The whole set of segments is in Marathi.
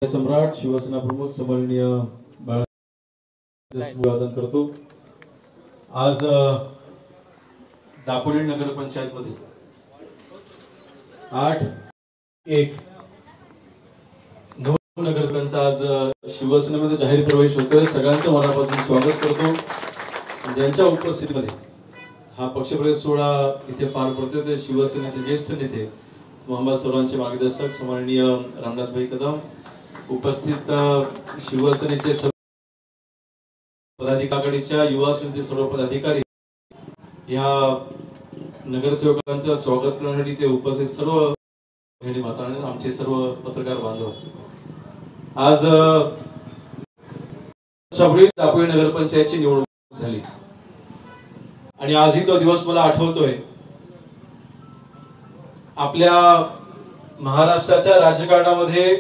सम्राट शिवसेना प्रमुख सन्माननीय अभिवादन करतो। आज दापोली नगर पंचायत मध्ये 8-1 नगरसेवकांचा आज शिवसेनेमध्ये जाहीर प्रवेश होतोय। सगळ्यांचं मनापासून स्वागत करतो। ज्यांच्या उपस्थितीमध्ये हा पक्षप्रवेश सोहळा इथे पार पडतोय ते शिवसेनेचे ज्येष्ठ नेते मोहम्मद सर्वांचे मार्गदर्शक सन्माननीय रामदासभाई कदम, उपस्थित शिवसेनेचे पदाधिकारीच्या युवा समिती सर्व पदाधिकारी, या नगरसेवकांचं स्वागत करण्यासाठी ते उपस्थित सर्व मातांनी, आमचे सर्व पत्रकार बांधव, आज दापोली नगरपंचायतची निवडणूक झाली आणि आजही तो दिवस मला आठवतोय। आपल्या महाराष्ट्राच्या राजकारणामध्ये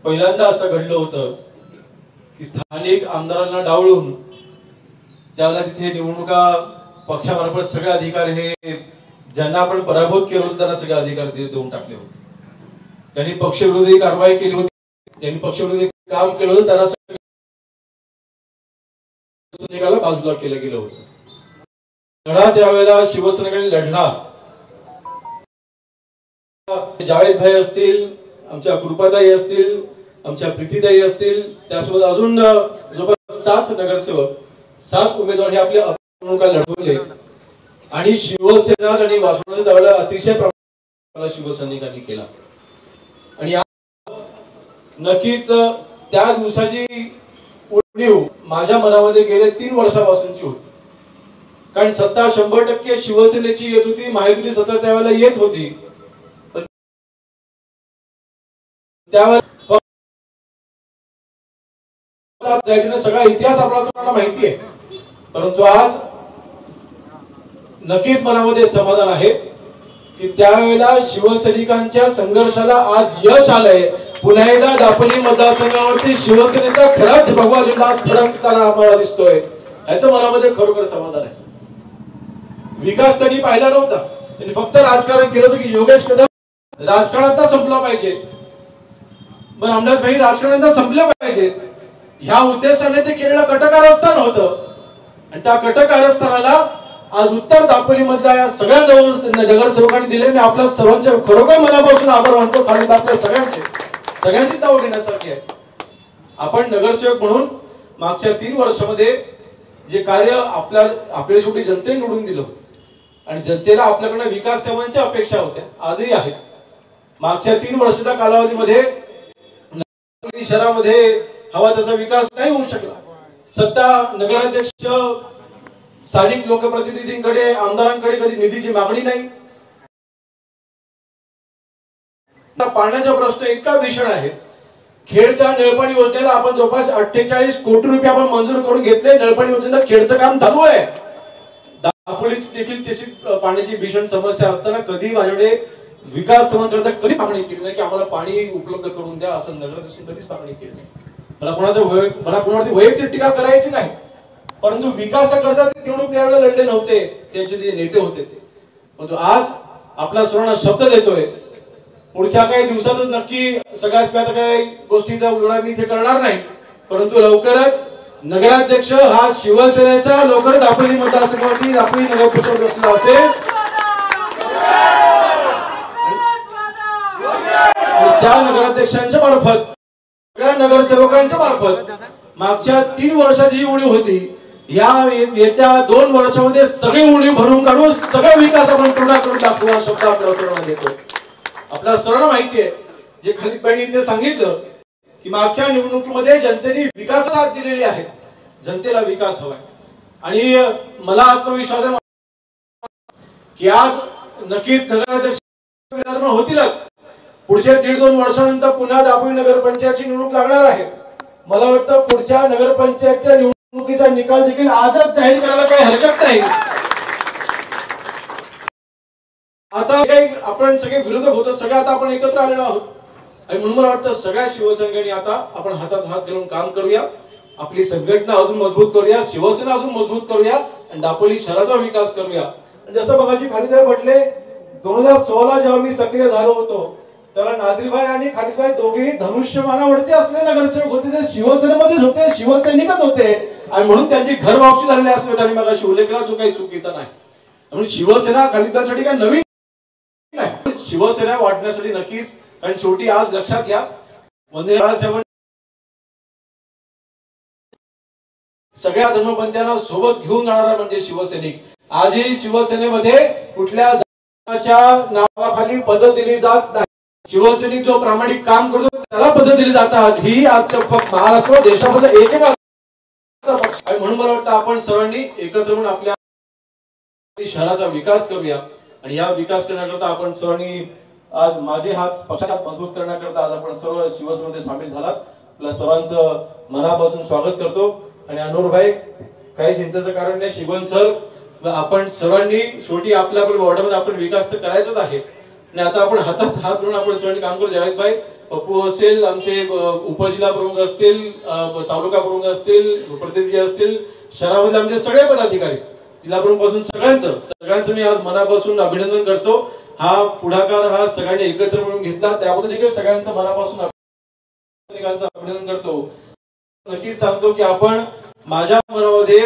पहिल्यांदा असं घडलं होतं की स्थानिक आमदारांना डावळून त्यावेळेला तिथे निवडणुका पक्षामार्फत सगळे अधिकार हे ज्यांना आपण पराभूत केलं होतं त्यांना सगळे अधिकार देऊन टाकले होते। त्यांनी पक्षविरोधी कारवाई केली होती, त्यांनी पक्षविरोधी काम केलं होतं, त्यांना बाजूला केलं गेलं होतं। लढा त्यावेळेला शिवसेनेकडे लढला। जावेद भाई असतील, आमच्या कृपाताई असतील, आमच्या प्रीतीताई असतील, त्यासोबत अजून जवळपास 7 नगरसेवक, 7 उमेदवार हे आपल्या निवडणुका लढवले आणि शिवसेना आणि वासवण्याच्या त्यावेळेला अतिशय प्रमाणात शिवसैनिकांनी केला। आणि नक्कीच त्या दिवसाची उणीव माझ्या मनामध्ये गेले 3 वर्षापासूनची होती, कारण सत्ता 100% शिवसेनेची येत होती, महायुतीची सत्ता त्यावेळेला येत होती। त्यावेळेला सगळा इतिहास आपल्याला माहिती आहे, परंतु आज नक्कीच मनामध्ये समाधान आहे की त्यावेळेला शिवसैनिकांच्या संघर्षाला आज यश आलंय। पुन्हा एकदा दापोली मतदारसंघावरती शिवसेनेचा खराच भगवा झेंडा फडकताना आम्हाला दिसतोय, याचं मनामध्ये खरोखर समाधान आहे। विकास त्यांनी पाहिला नव्हता, त्यांनी फक्त राजकारण केलं होतं की योगेश कदम राजकारणात संपला पाहिजे, पण रामदास भाई राजकारणात संपले पाहिजे, ह्या उद्देशाने ते केलेलं कटकारस्थान होतं। आणि त्या कटकारस्थानाला आज उत्तर दापोली मधल्या या सगळ्या नगरसेवकांनी दिले। मी आपल्या सर्वांचे खरोखर मनापासून आभार मानतो, कारण आपल्या सगळ्यांची ताव घेण्यासारखी आहे। आपण नगरसेवक म्हणून मागच्या 3 वर्षामध्ये जे कार्य आपल्या शेवटी जनतेने निवडून दिलं आणि जनतेला आपल्याकडे विकास कामांच्या अपेक्षा होत्या, आजही आहेत। मागच्या 3 वर्षाच्या कालावधीमध्ये शहरामध्ये हवा तसा विकास नाही होऊ शकला। सत्ता नगराध्यक्ष, स्थानिक लोकप्रतिनिधींकडे, आमदारांकडे कधी निधीची मागणी नाही। पाण्याचा प्रश्न इतका भीषण आहे, खेडच्या नळपाणी योजनेला आपण जवळपास 48 कोटी रुपये आपण मंजूर करून घेतले। नळपाणी योजनेला खेडचं काम चालू आहे। दापोलीत देखील तशी पाण्याची भीषण समस्या असताना कधी माझ्याकडे विकास कामांकरता कधी मागणी केली नाही की आम्हाला पाणी उपलब्ध करून द्या, असं नगराध्यक्ष कधीच मागणी केली नाही। मला कोणावरती वैयक्तिक टीका करायची नाही, परंतु विकासाकरता ते निवडणूक त्यावेळेला लढले नव्हते, त्यांचे जे नेते होते ते। परंतु आज आपला सर्वांना शब्द देतोय, पुढच्या काही दिवसातच नक्की सगळ्याच काही गोष्टीचा उलगडा मी इथे करणार नाही, परंतु लवकरच नगराध्यक्ष हा शिवसेनेचा लवकर दापोली मतदारसंघावरती दापोली नगरपरिषद बसला असेल। त्या नगराध्यक्षांच्या मार्फत, सगळ्या नगरसेवकांच्या मार्फत मागच्या 3 वर्षाची जी उणीव होती, या येत्या 2 वर्षामध्ये सगळी उणीव भरून काढून सगळा विकास आपण पूर्ण करून टाकू हा शब्द आपल्या सर्वांना देतो। आपल्या सर्वांना माहिती आहे, जे खालीद भाईंनी इथे सांगितलं की मागच्या निवडणुकीमध्ये जनतेने विकास साथ दिलेली आहे, जनतेला विकास हवाय। आणि मला आत्मविश्वास आहे की आज नक्कीच नगराध्यक्ष होतीलच। पुढच्या 1.5-2 वर्षानंतर पुन्हा दापोली नगरपंचायतची निवडणूक लागणार आहे। मला वाटतं पुढच्या नगरपंचायतच्या निवडणुकीचा निकाल देखील आजच जाहीर करायला काही हरकत नाही। आता काही आपण सगळे विरोधक होतो, सगळे आता आपण एकत्र आलेलो आहोत आणि म्हणून मला वाटतं सगळ्या शिवसैनिकांनी आता आपण हातात हात घालून काम करूया, आपली संघटना अजून मजबूत करूया, शिवसेना अजून मजबूत करूया आणि दापोली शहराचा विकास करूया। जसं बघाची खाली म्हटले 2016 जेव्हा मी सक्रिय झालो होतो त्याला नादरीभाई आणि खालीदभाई दोघेही धनुष्यबाणावरचे असलेले नगरसेवक होते, ते शिवसेनेमध्येच होते, शिवसैनिकच होते आणि म्हणून त्यांची घर वापसी झालेली असं त्यांनी मगाशी उल्लेख केला, जो काही चुकीचा नाही. म्हणजे शिवसेना खालीदभाईसाठी काय नवीन नाही, शिवसेना वाढण्यासाठी नक्कीच. कारण शेवटी आज लक्षात घ्या, वंदे बाळासाहेब सगळ्या धर्मपंथांना सोबत घेऊन जाणारा म्हणजे शिवसैनिक. आजही शिवसेनेमध्ये कुठल्या जातीच्या नावाखाली पद दिली जात नाही. शिवसैनिक जो प्रामाणिक काम करतो त्याला पद दिली जातात. ही आज फक्त महाराष्ट्र देशामध्ये एक पक्ष आहे. म्हणून मला वाटतं आपण सर्वांनी एकत्र म्हणून आपल्या शहराचा विकास करूया आणि या विकास करण्याकरता आपण सर्वांनी आज माझे हात पक्षात मजबूत करण्याकरता आज आपण सर्व शिवसेनेमध्ये सामील झालात. आपल्या सर्वांचं मनापासून स्वागत करतो. आणि अनोर भाई, काही चिंतेचं कारण नाही. शिवन सर, आपण सर्वांनी शेवटी आपल्या वॉर्डामध्ये आपण विकास तर करायचाच आहे आणि आता आपण हातात हात धरून आपण सर्वांनी काम करू. जावेद भाई, पप्पू असेल, आमचे उपजिल्हा प्रमुख असतील, तालुका प्रमुख असतील, प्रतिनिधी असतील, शहरामध्ये आमचे सगळे पदाधिकारी, जिल्हा प्रमुख पासून सगळ्यांचं मी आज मनापासून अभिनंदन करतो. हा पुढाकार हा सगळ्यांनी एकत्र म्हणून घेतला, त्याबद्दल देखील सगळ्यांचं मनापासून अभिनंदन करतो. नक्कीच सांगतो की आपण, माझ्या मनामध्ये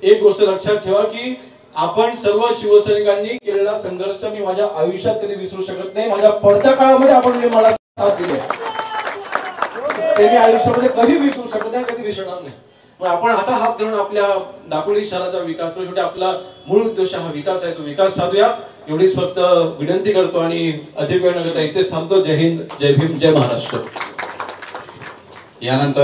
एक गोष्ट लक्षात ठेवा की आपण सर्व शिवसैनिकांनी केलेला संघर्ष मी माझ्या आयुष्यात कधी विसरू शकत नाही. माझ्या पडत्या काळामध्ये आपण मला साथ दिली ते मी आयुष्यामध्ये कधी विसरू शकत नाही, कधी विसरणार नाही. मग आपण आता हात धरून आपल्या दापोली शहराचा विकास करू. शेवटी आपला मूळ उद्देश हा विकास आहे, तो विकास साधूया एवढीच फक्त विनंती करतो आणि अधिक वेळ न घेता इथेच थांबतो. जय हिंद, जय भीम, जय महाराष्ट्र. यानंतर